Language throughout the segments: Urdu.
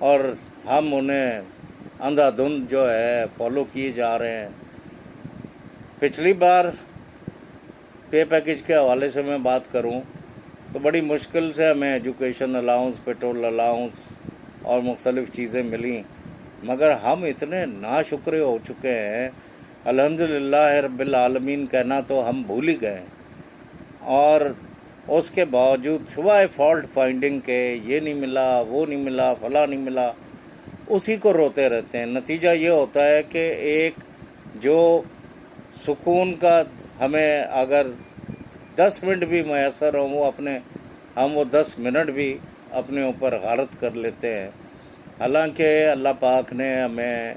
اور ہم انہیں اندھا دھند جو ہے فالو کیے جا رہے ہیں۔ پچھلی بار پے پیکج کے حوالے سے میں بات کروں تو بڑی مشکل سے ہمیں ایجوکیشن الاؤنس، پیٹرول الاؤنس اور مختلف چیزیں ملیں، مگر ہم اتنے ناشکرے ہو چکے ہیں، الحمدللہ رب العالمین کہنا تو ہم بھول ہی گئے ہیں، اور اس کے باوجود سوائے فالٹ فائنڈنگ کے یہ نہیں ملا، وہ نہیں ملا، فلاں نہیں ملا، اسی کو روتے رہتے ہیں۔ نتیجہ یہ ہوتا ہے کہ ایک جو سکون کا ہمیں اگر 10 منٹ بھی میسر ہوں ہم وہ 10 منٹ بھی اپنے اوپر غارت کر لیتے ہیں، حالانکہ اللہ پاک نے ہمیں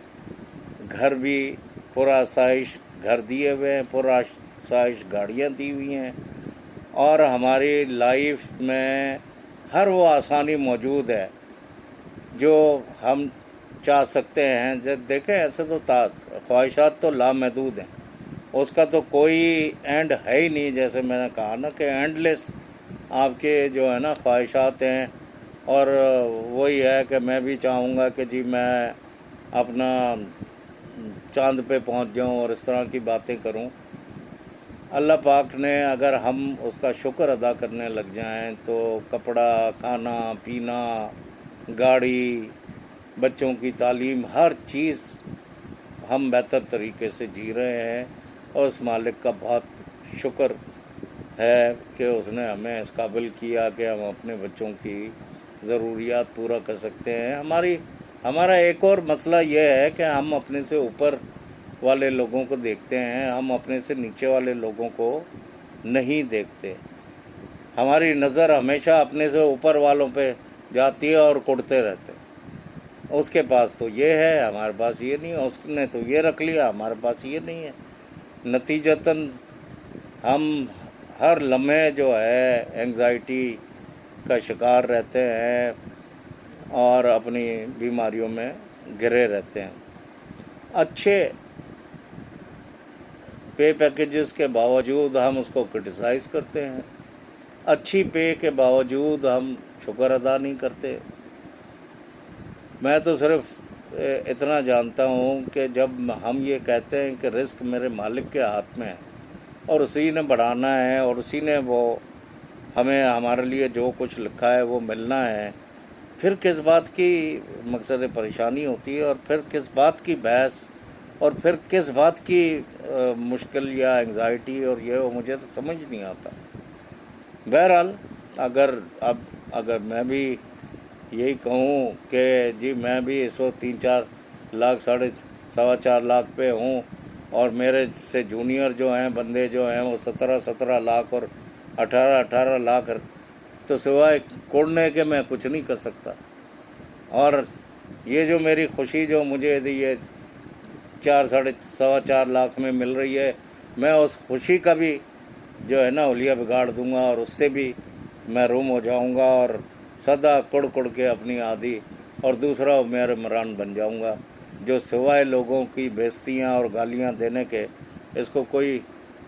گھر بھی پرآسائش گھر دیے ہوئے ہیں، پرآسائش گاڑیاں دی ہوئی ہیں، اور ہماری لائف میں ہر وہ آسانی موجود ہے جو ہم چاہ سکتے ہیں۔ دیکھیں ایسے تو خواہشات تو لامحدود ہیں، اس کا تو کوئی اینڈ ہے ہی نہیں، جیسے میں نے کہا نا کہ اینڈ لیس آپ کے جو ہے نا خواہشات ہیں، اور وہی ہے کہ میں بھی چاہوں گا کہ جی میں اپنا چاند پہ پہنچ جاؤں اور اس طرح کی باتیں کروں۔ اللہ پاک نے اگر ہم اس کا شکر ادا کرنے لگ جائیں تو کپڑا، کھانا پینا، گاڑی، بچوں کی تعلیم، ہر چیز ہم بہتر طریقے سے جی رہے ہیں، اور اس مالک کا بہت شکر ہے کہ اس نے ہمیں اس قابل کیا کہ ہم اپنے بچوں کی ضروریات پورا کر سکتے ہیں۔ ہمارا ایک اور مسئلہ یہ ہے کہ ہم اپنے سے اوپر والے لوگوں کو دیکھتے ہیں، ہم اپنے سے نیچے والے لوگوں کو نہیں دیکھتے۔ ہماری نظر ہمیشہ اپنے سے اوپر والوں پہ جاتی ہے اور کڑتے رہتے ہیں، اس کے پاس تو یہ ہے، ہمارے پاس یہ نہیں ہے، اس نے تو یہ رکھ لیا، ہمارے پاس یہ نہیں ہے۔ نتیجتاً ہم ہر لمحے جو ہے انگزائٹی کا شکار رہتے ہیں اور اپنی بیماریوں میں گھرے رہتے ہیں۔ اچھے پے پیکیجز کے باوجود ہم اس کو کرٹیسائز کرتے ہیں، اچھی پے کے باوجود ہم شکر ادا نہیں کرتے۔ میں تو صرف اتنا جانتا ہوں کہ جب ہم یہ کہتے ہیں کہ رزق میرے مالک کے ہاتھ میں ہے اور اسی نے بڑھانا ہے اور اسی نے وہ ہمیں ہمارے لیے جو کچھ لکھا ہے وہ ملنا ہے، پھر کس بات کی مقصد پریشانی ہوتی ہے، اور پھر کس بات کی بحث، اور پھر کس بات کی مشکل یا انگزائٹی، اور یہ مجھے تو سمجھ نہیں آتا۔ بہرحال اگر میں بھی یہی کہوں کہ جی میں بھی اس وقت 3-4 لاکھ 4.25 لاکھ پہ ہوں، اور میرے سے جونیئر جو ہیں بندے جو ہیں وہ 17 لاکھ اور 18 لاکھ، تو سوائے کوڑنے کے میں کچھ نہیں کر سکتا۔ اور یہ جو میری خوشی جو مجھے یہ 4.25 لاکھ میں مل رہی ہے، میں اس خوشی کا بھی جو ہے نا حلیہ بگاڑ دوں گا، اور اس سے بھی محروم ہو جاؤں گا، اور سدا کڑ کے اپنی عادی اور دوسرا میرے عمران بن جاؤں گا، جو سوائے لوگوں کی بےعزتیاں اور گالیاں دینے کے اس کو کوئی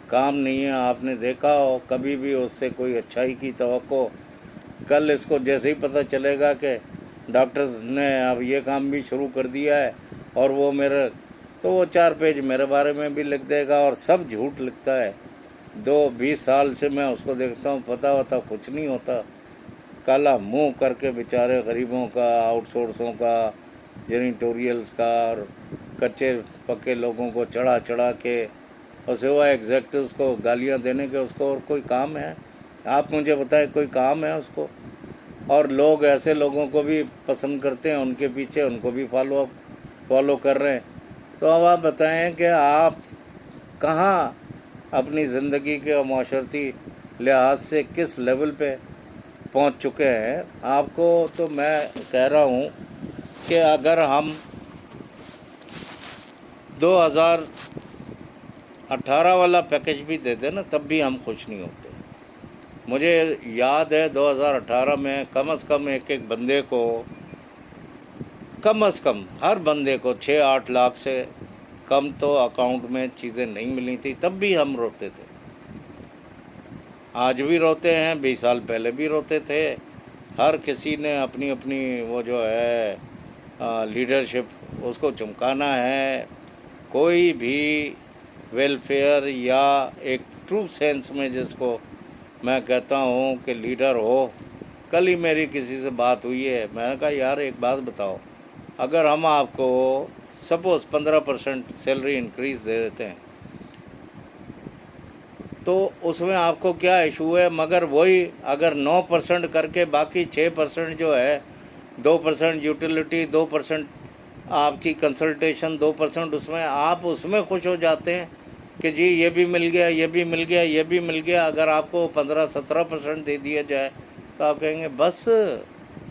کام نہیں ہے۔ آپ نے دیکھا ہو کبھی بھی اس سے کوئی اچھائی کی توقع، کل اس کو جیسے ہی پتہ چلے گا کہ ڈاکٹرز نے اب یہ کام بھی شروع کر دیا ہے، اور وہ تو وہ 4 پیج میرے بارے میں بھی لکھ دے گا، اور سب جھوٹ لکھتا ہے۔ 20 سال سے میں اس کو دیکھتا ہوں، پتہ ہوتا کچھ نہیں ہوتا، کالا منہ کر کے بیچارے غریبوں کا، آؤٹ سورسوں کا، جینیٹوریلز کا، اور کچے پکے لوگوں کو چڑھا کے، اور سوائے ایگزیکٹوز کو گالیاں دینے کے اس کو اور کوئی کام ہے؟ آپ مجھے بتائیں، کوئی کام ہے اس کو؟ اور لوگ ایسے لوگوں کو بھی پسند کرتے ہیں، ان کے پیچھے ان کو بھی فالو کر رہے ہیں۔ تو اب آپ بتائیں کہ آپ کہاں اپنی زندگی کے اور معاشرتی لحاظ سے کس لیول پہ پہنچ چکے ہیں؟ آپ کو تو میں کہہ رہا ہوں کہ اگر ہم 2018 والا پیکج بھی دے دیں نا تب بھی ہم خوش نہیں ہوتے۔ مجھے یاد ہے 2018 میں کم از کم ایک بندے کو، کم از کم ہر بندے کو 6-8 لاکھ سے کم تو اکاؤنٹ میں چیزیں نہیں ملی تھی، تب بھی ہم روتے تھے۔ آج بھی روتے ہیں، 20 سال پہلے بھی روتے تھے۔ ہر کسی نے اپنی وہ جو ہے لیڈرشپ اس کو چمکانا ہے. کوئی بھی ویلفیئر یا ایک ٹرو سینس میں جس کو میں کہتا ہوں کہ لیڈر ہو. کل ہی میری کسی سے بات ہوئی ہے، میں نے کہا یار ایک بات بتاؤ، اگر ہم آپ کو سپوز 15% سیلری انکریز دے دیتے ہیں تو اس میں آپ کو کیا ایشو ہے؟ مگر وہی اگر 9% کر کے باقی 6% جو ہے، 2% یوٹیلیٹی، 2% آپ کی کنسلٹیشن، 2% اس میں خوش ہو جاتے ہیں کہ جی یہ بھی مل گیا، یہ بھی مل گیا، یہ بھی مل گیا. اگر آپ کو 15-17% دے دیا جائے تو آپ کہیں گے بس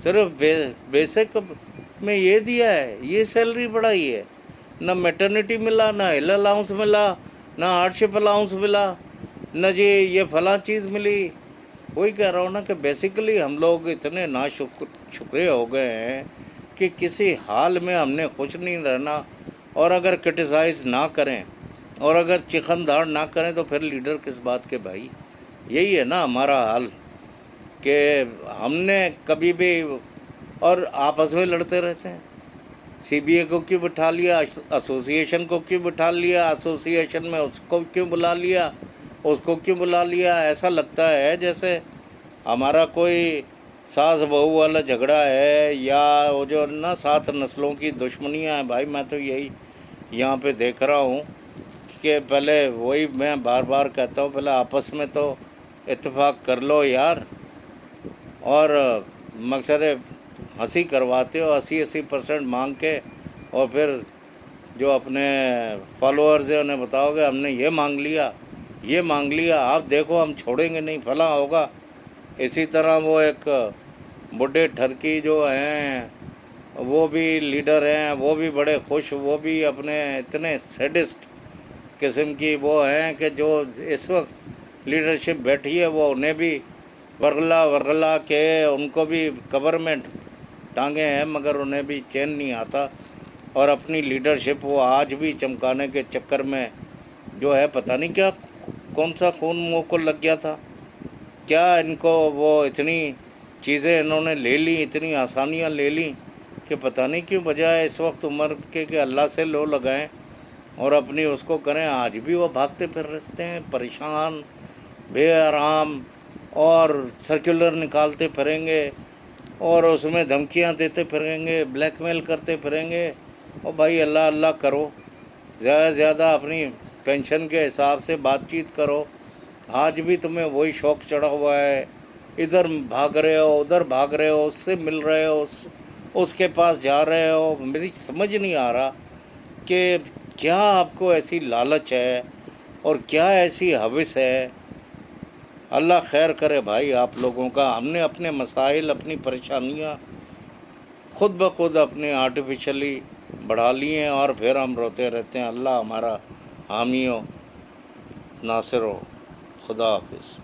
صرف بیسک میں یہ دیا ہے، یہ سیلری بڑھائی ہے، نہ میٹرنیٹی ملا، نہ ہیل الاؤنس ملا، نہ ہارڈشپ الاؤنس ملا، نہ جی یہ فلاں چیز ملی. وہی کہہ رہا ہوں نا کہ بیسیکلی ہم لوگ اتنے شکرے ہو گئے ہیں کہ کسی حال میں ہم نے خوش نہیں رہنا. اور اگر کرٹیسائز نہ کریں اور اگر چخندھاڑ نہ کریں تو پھر لیڈر کس بات کے بھائی؟ یہی ہے نا ہمارا حال کہ ہم نے کبھی بھی اور آپس میں لڑتے رہتے ہیں. سی بی اے کو کیوں بٹھا لیا، ایسوسیشن کو کیوں بٹھا لیا، ایسوسیشن میں اس کو کیوں بلا لیا، اس کو کیوں بلا لیا. ایسا لگتا ہے جیسے ہمارا کوئی ساس بہو والا جھگڑا ہے یا وہ جو نا 7 نسلوں کی دشمنیاں ہیں. بھائی میں تو یہی یہاں پہ دیکھ رہا ہوں کہ پہلے وہی میں بار بار کہتا ہوں، پہلے آپس میں تو اتفاق کر لو یار. اور مقصد ہنسی کرواتے ہو 80% مانگ کے، اور پھر جو اپنے فالوورز ہیں انہیں بتاؤ کہ ہم نے یہ مانگ لیا، یہ مانگ لیا، آپ دیکھو ہم چھوڑیں گے نہیں، فلاں ہوگا. اسی طرح وہ ایک بڈھے ٹھرکی جو ہیں وہ بھی لیڈر ہیں، وہ بھی بڑے خوش، وہ بھی اپنے اتنے سیڈسٹ قسم کی وہ ہیں کہ جو اس وقت لیڈرشپ بیٹھی ہے وہ انہیں بھی ورغلا کے ان کو بھی قبر میں ٹانگیں ہیں مگر انہیں بھی چین نہیں آتا. اور اپنی لیڈرشپ وہ آج بھی چمکانے کے چکر میں جو ہے پتہ نہیں کیا کون سا خون منہ کو لگ گیا تھا، کیا ان کو وہ اتنی چیزیں انہوں نے لے لیں، اتنی آسانیاں لے لیں کہ پتہ نہیں کیوں بجائے اس وقت عمر کے کہ اللہ سے لو لگائیں اور اپنی اس کو کریں. آج بھی وہ بھاگتے پھر رہتے ہیں پریشان، بے آرام، اور سرکولر نکالتے پھریں گے اور اس میں دھمکیاں دیتے پھریں گے، بلیک میل کرتے پھریں گے. اور بھائی اللہ اللہ کرو، زیادہ سے زیادہ اپنی پینشن کے حساب سے بات چیت کرو. آج بھی تمہیں وہی شوق چڑھا ہوا ہے، ادھر بھاگ رہے ہو، ادھر بھاگ رہے ہو، اس سے مل رہے ہو، اس کے پاس جا رہے ہو. میری سمجھ نہیں آ رہا کہ کیا آپ کو ایسی لالچ ہے اور کیا ایسی ہوس ہے. اللہ خیر کرے بھائی آپ لوگوں کا. ہم نے اپنے مسائل، اپنی پریشانیاں خود بخود اپنے آرٹیفیشلی بڑھا لی ہیں اور پھر ہم روتے رہتے ہیں. اللہ ہمارا حامی ہو، ناصر ہو. خدا حافظ.